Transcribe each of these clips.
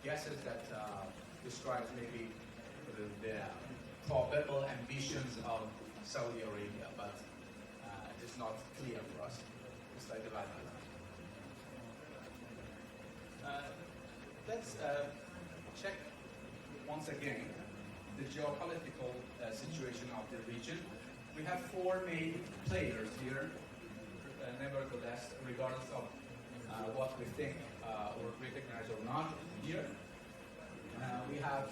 guesses that describes maybe the probable ambitions of Saudi Arabia, but it is not clear for us. It's like the Vatican. Let's check once again the geopolitical situation of the region. We have four main players here, nevertheless, regardless of what we think or recognize or not here. We have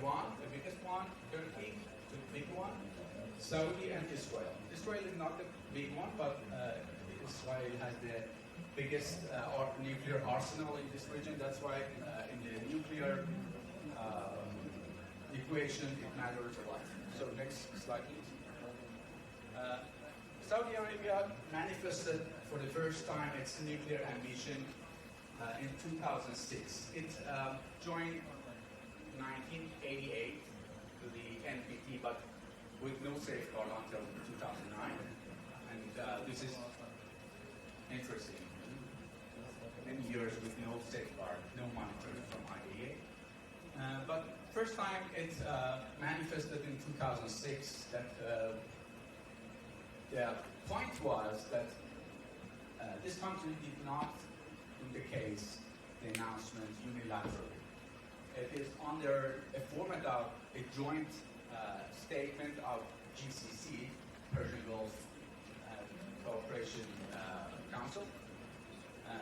Iran, the biggest one, Turkey, the big one, Saudi, and Israel. Israel is not the big one, but Israel has the biggest nuclear arsenal in this region. That's why in the nuclear equation it matters a lot. So next slide, please. Saudi Arabia manifested for the first time its nuclear ambition in 2006. It joined 1988 to the NPT, but with no safeguard until 2009. And this is interesting. Many years with no safeguard, no monitoring from IAEA. But first time it manifested in 2006 that the point was that this country did not indicate the announcement unilaterally. It is under a format of a joint statement of GCC, Persian Gulf Cooperation Council,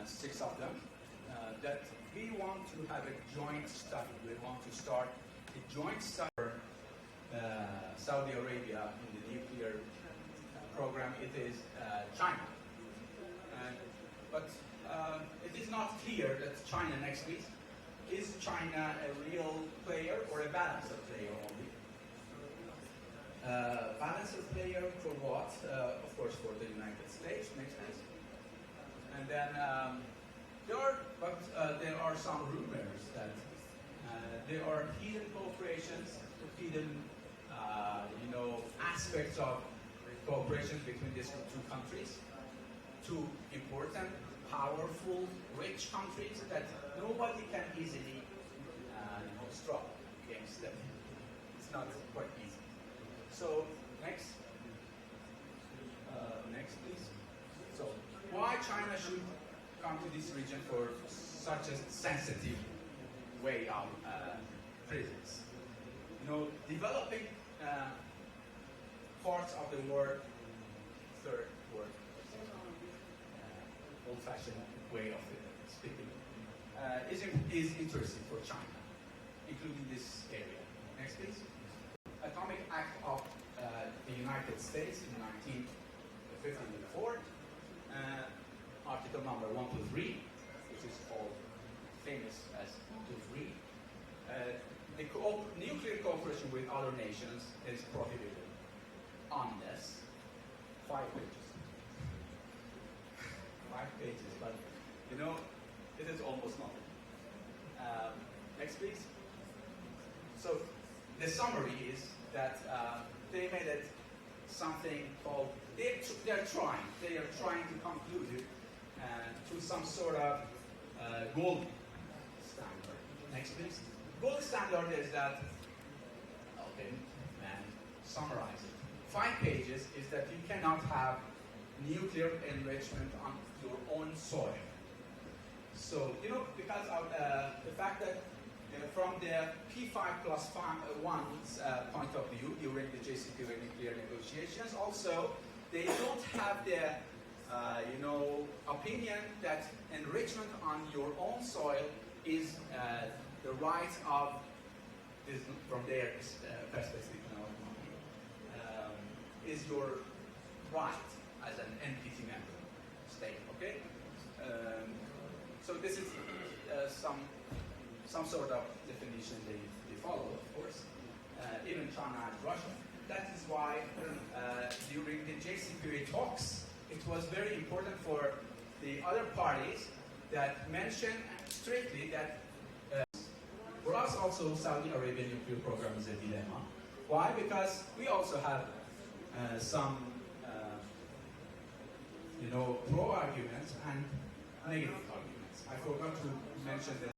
6 of them, that we want to have a joint study. We want to start a joint study for Saudi Arabia in the nuclear program. It is China. But it is not clear that China next week. Is China a real player or a balancer player only? Balancer player for what? Of course, for the United States, makes sense. And then there are some rumors that there are hidden cooperations, hidden aspects of cooperation between these two countries, two important, powerful, rich countries that nobody can easily struggle against them. It's not quite easy. So next, please. So why China should come to this region for such a sensitive way of presence? Developing parts of the world, third world, old-fashioned way of speaking, is interesting for China, including this area. Next, please. Atomic Act of the United States in 1954, article number 123, which is called famous as 123. The nuclear cooperation with other nations is prohibited unless 5 pages. 5 pages, but it is almost nothing. Next, please. So the summary is that they made it something called, they are trying to conclude it to some sort of gold standard. Next, please. Gold standard is that, okay, and summarize it. 5 pages is that you cannot have nuclear enrichment on your own soil. So, because of the fact that from the P5+1's point of view during the JCPOA nuclear negotiations, also they don't have the opinion that enrichment on your own soil is the right of this, from their perspective, is your right as an NPT member state. Okay. So this is some sort of definition they follow, of course, even China and Russia. That is why during the JCPOA talks, it was very important for the other parties that mention strictly that for us also Saudi Arabian nuclear program is a dilemma. Why? Because we also have some pro arguments and negative arguments. I forgot to mention that.